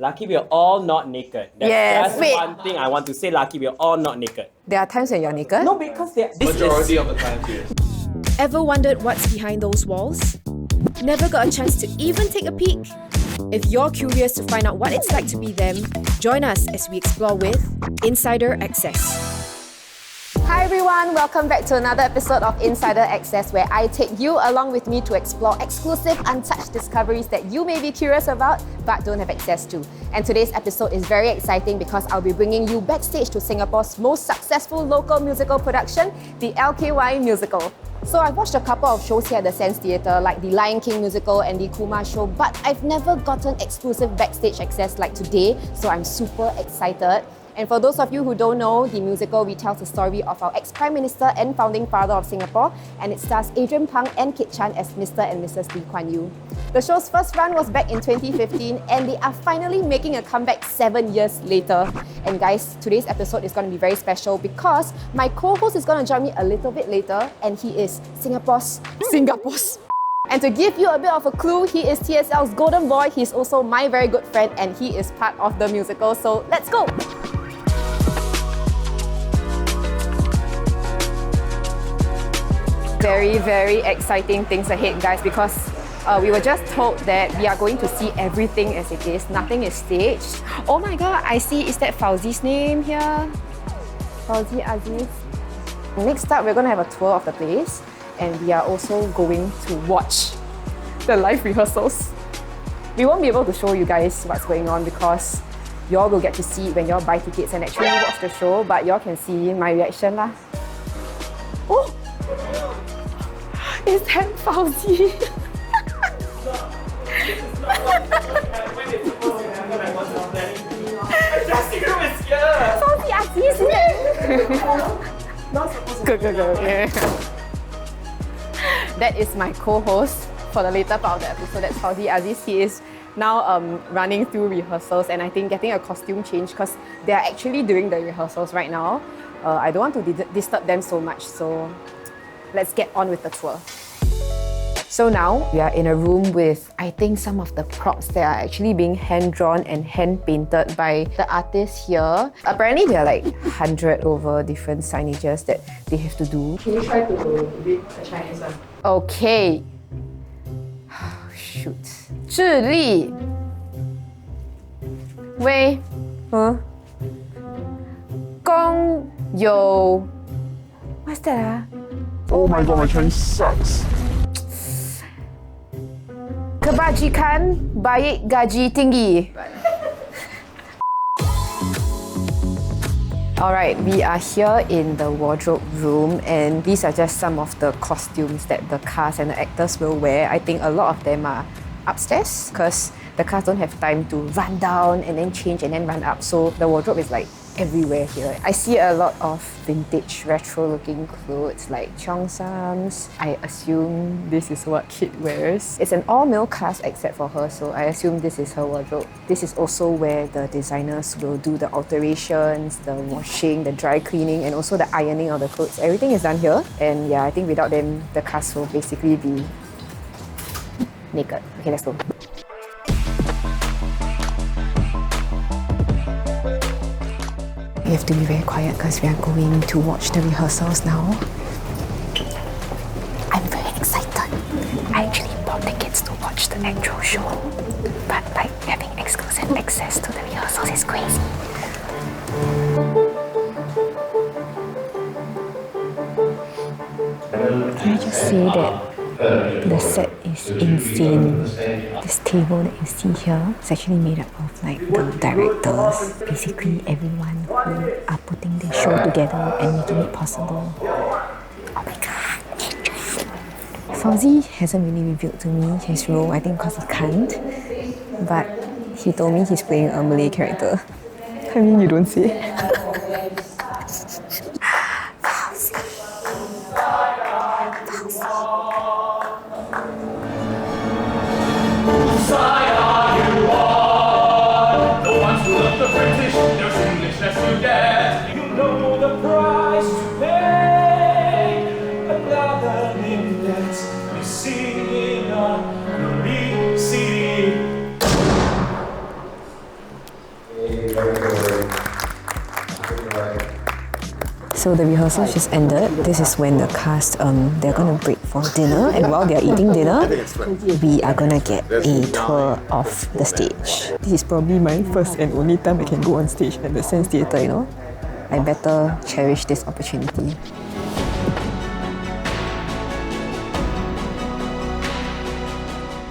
Lucky we are all not naked. That's just one thing I want to say. Lucky we are all not naked. There are times when you're naked? No, because majority of the time, yes. Ever wondered what's behind those walls? Never got a chance to even take a peek? If you're curious to find out what it's like to be them, join us as we explore with Insider Access. Hi everyone, welcome back to another episode of Insider Access, where I take you along with me to explore exclusive, untouched discoveries that you may be curious about but don't have access to. And today's episode is very exciting because I'll be bringing you backstage to Singapore's most successful local musical production, the LKY Musical. So I've watched a couple of shows here at the Sands Theatre, like the Lion King musical and the Kumar show, but I've never gotten exclusive backstage access like today, so I'm super excited. And for those of you who don't know, the musical retells the story of our ex-Prime Minister and founding father of Singapore, and it stars Adrian Pang and Kit Chan as Mr. and Mrs. Lee Kuan Yew. The show's first run was back in 2015, and they are finally making a comeback 7 years later. And guys, today's episode is going to be very special because my co-host is going to join me a little bit later, and he is Singapore's. And to give you a bit of a clue, he is TSL's golden boy, he's also my very good friend, and he is part of the musical, so let's go! Very, very exciting things ahead, guys, because we were just told that we are going to see everything as it is. Nothing is staged. Oh my god, I see. Is that Fauzi's name here? Fauzi Aziz. Next up, we're going to have a tour of the place, and we are also going to watch the live rehearsals. We won't be able to show you guys what's going on because you all will get to see it when you all buy tickets and actually watch the show, but you all can see my reaction lah. Oh! Is that Fauzi? Fauzi Aziz, Go. That is my co-host for the later part of the episode. That's Fauzi Aziz. He is now running through rehearsals and I think getting a costume change because they are actually doing the rehearsals right now. I don't want to disturb them so much, so let's get on with the tour. So now we are in a room with, I think, some of the props that are actually being hand-drawn and hand-painted by the artists here. Apparently there are like 100 over different signages that they have to do. Can you try to read the Chinese one? Okay. Shoot. 智力 为 公有 What's that? Oh my god, my Chinese sucks. Kebajikan baik gaji tinggi. Alright, we are here in the wardrobe room and these are just some of the costumes that the cast and the actors will wear. I think a lot of them are upstairs because the cast don't have time to run down and then change and then run up. So the wardrobe is like everywhere here. I see a lot of vintage retro looking clothes like cheongsams. I assume this is what Kit wears. It's an all-male cast except for her, so I assume this is her wardrobe. This is also where the designers will do the alterations, the washing, the dry cleaning and also the ironing of the clothes. Everything is done here and yeah, I think without them the cast will basically be naked. Okay, let's go. We have to be very quiet because we are going to watch the rehearsals now. I'm very excited. I actually bought tickets to watch the actual show, but like having exclusive access to the rehearsals is crazy. Can I just say that the set is insane. This table that you see here is actually made up of like the directors, basically everyone who are putting the show together and making it possible. Oh my god! Fauzi hasn't really revealed to me his role, I think because he can't. But he told me he's playing a Malay character. I mean, you don't say. So the rehearsal just ended. This is when the cast, they're gonna break for dinner, and while they're eating dinner, we are gonna get a tour of the stage. This is probably my first and only time I can go on stage at the Sense Theatre, you know. I better cherish this opportunity.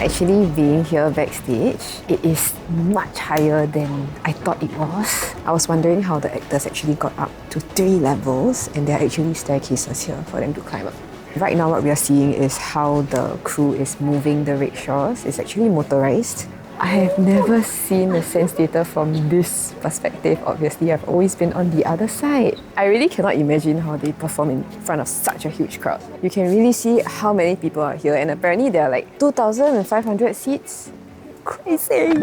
Actually, being here backstage, it is much higher than I thought it was. I was wondering how the actors actually got up to 3 levels, and there are actually staircases here for them to climb up. Right now, what we are seeing is how the crew is moving the rickshaws. It's actually motorized. I have never seen the Sense Theatre from this perspective. Obviously, I've always been on the other side. I really cannot imagine how they perform in front of such a huge crowd. You can really see how many people are here, and apparently there are like 2,500 seats. Crazy!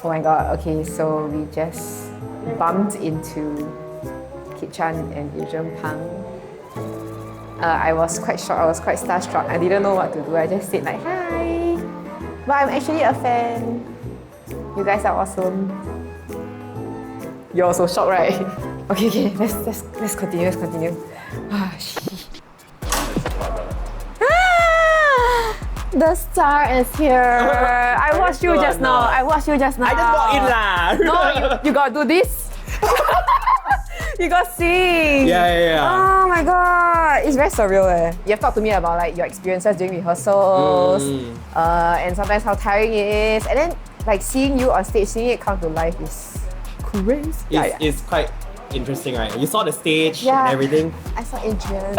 Oh my god, okay, so we just bumped into Kit Chan and Yuzhen Pang. I was quite shocked, I was quite starstruck. I didn't know what to do. I just said like, hi! But I'm actually a fan. You guys are awesome. You're also shocked, right? Okay, let's continue. Ah, shit. The star is here. I watched you just now. I just walked in lah. No, you gotta do this. You got sing. Yeah. Oh my god, it's very surreal. You have talked to me about like your experiences during rehearsals, and sometimes how tiring it is, and then like seeing you on stage, seeing it come to life is crazy. It's quite interesting, right? You saw the stage Yeah. and everything. I saw Adrian.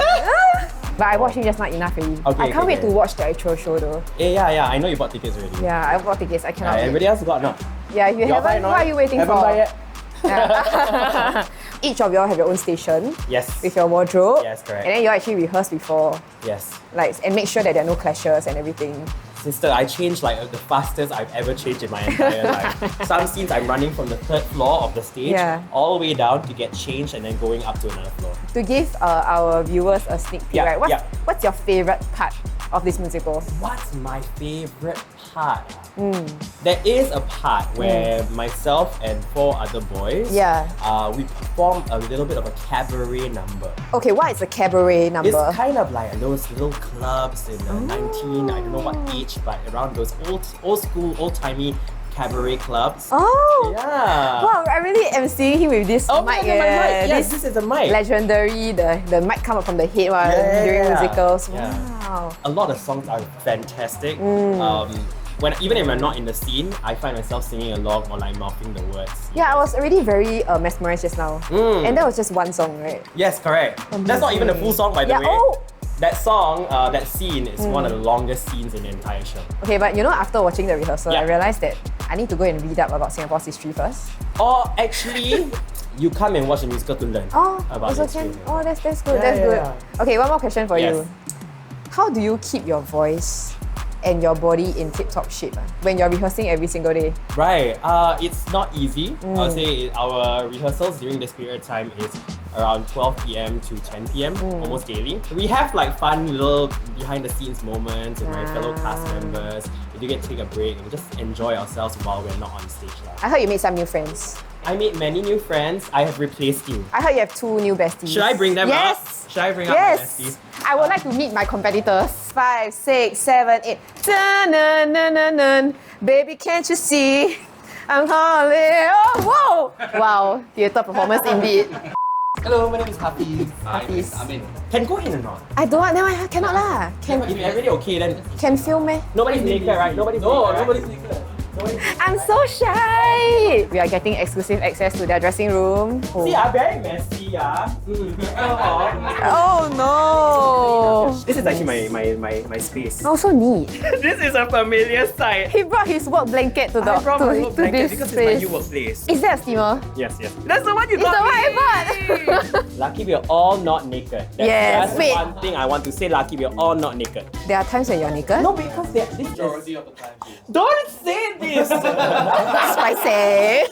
But I watched him just not enough really. Okay, I can't wait okay. to watch the actual show though. Yeah. I know you bought tickets already. Yeah, I bought tickets. I cannot wait. Everybody else got no. Yeah, if you Y'all buy haven't, not? what are you waiting Haven't for? buy yet? Yeah. Each of y'all have your own station Yes. with your wardrobe. Yes, correct. And then you actually rehearse before, Yes. like, and make sure that there are no clashes and everything. Sister, I changed like the fastest I've ever changed in my entire life. Some scenes I'm running from the 3rd floor of the stage all the way down to get changed and then going up to another floor. To give our viewers a sneak peek, Yeah, right? What's your favorite part of this musical? What's my favorite part? There is a part where myself and 4 other boys, we perform a little bit of a cabaret number. Okay, what is a cabaret number? It's kind of like those little clubs in the 19, I don't know what age, but around those old school, old-timey cabaret clubs. Oh! Yeah. Wow, I really am seeing him with this mic. My mic. Yes, this is a mic. Legendary, the mic come up from the head during musicals. Yeah. Wow. A lot of songs are fantastic. Even if I'm not in the scene, I find myself singing along or like mouthing the words. Yeah, I was already very mesmerized just now. And that was just one song, right? Yes, correct. That's not even the full song, by the way. Oh! That song, that scene is one of the longest scenes in the entire show. Okay, but you know, after watching the rehearsal, I Yeah. realized that I need to go and read up about Singapore's history first. Or actually, you come and watch the musical to learn about also history. can. Oh, that's good. Yeah, That's yeah, good. yeah. Okay, one more question for Yes. you. How do you keep your voice and your body in tip-top shape when you're rehearsing every single day? Right, it's not easy. I would say our rehearsals during this period of time is around 12 p.m. to 10 p.m. almost daily. We have like fun little behind the scenes moments with my fellow cast members. We do get to take a break and just enjoy ourselves while we're not on stage. I heard you made some new friends. I made many new friends. I have replaced you. I heard you have 2 new besties. Should I bring them yes. up? Should I bring up my besties? I would like to meet my competitors. 5, 6, 7, 8. Dun-dun-dun-dun-dun. Baby, can't you see? I'm calling. Oh, whoa! Wow, theatre performance indeed. Hello, my name is Hafiz. Hafiz. Amin. Can go in or not? I don't want, I cannot lah. If everybody okay, then Can film me? nobody's naked, right? Nobody's naked, right? Nobody's naked. I'm so shy. We are getting exclusive access to their dressing room. See, I'm very messy, Oh no! This is actually my space. Oh, so neat. This is a familiar sight. He brought his work blanket to the I brought my work to blanket this because it's my space. new workplace. Is that a steamer? Yes. That's the one you It's got the one me. I bought. Lucky we are all not naked. That's Yes, just wait. one thing I want to say. Lucky we are all not naked. There are times when you're naked. No, because this is... Majority of the time, yes. Don't say this! Spicy.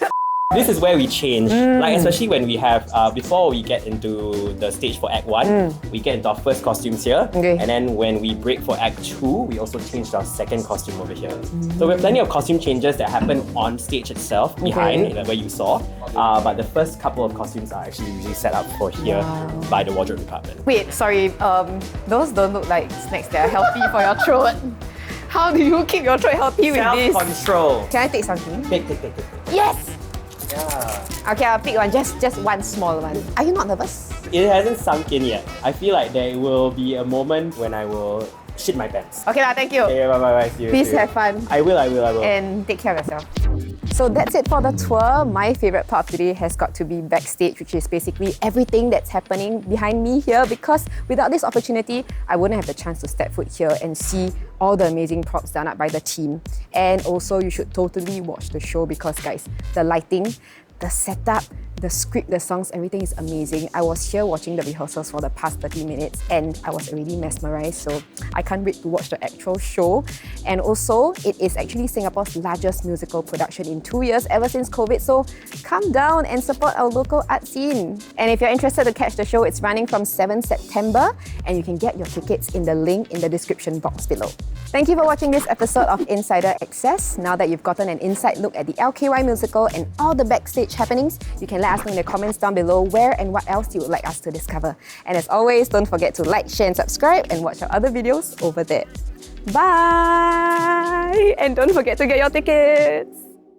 This is where we change, like especially when we have, before we get into the stage for Act 1, we get into our first costumes here. Okay. And then when we break for Act 2, we also changed our second costume over here. So we have plenty of costume changes that happen on stage itself, behind, like where you saw. But the first couple of costumes are actually usually set up for here by the wardrobe department. Wait, sorry, those don't look like snacks that are healthy for your throat. How do you keep your throat healthy with this? Self-control. Can I take something? Take. Yes! Yeah. Okay, I'll pick one, just one small one. Are you not nervous? It hasn't sunk in yet. I feel like there will be a moment when I will shit my pants. Okay lah, thank you. Okay, bye. See you. Please see you. have fun. I will. And take care of yourself. So that's it for the tour. My favourite part of today has got to be backstage, which is basically everything that's happening behind me here, because without this opportunity, I wouldn't have the chance to step foot here and see all the amazing props done up by the team. And also, you should totally watch the show because guys, the lighting, the setup, the script, the songs, everything is amazing. I was here watching the rehearsals for the past 30 minutes and I was already mesmerized, so I can't wait to watch the actual show. And also, it is actually Singapore's largest musical production in 2 years ever since COVID, so come down and support our local art scene. And if you're interested to catch the show, it's running from 7 September and you can get your tickets in the link in the description box below. Thank you for watching this episode of Insider Access. Now that you've gotten an inside look at the LKY Musical and all the backstage happenings, you can let us know in the comments down below where and what else you would like us to discover. And as always, don't forget to like, share and subscribe and watch our other videos over there. Bye! And don't forget to get your tickets!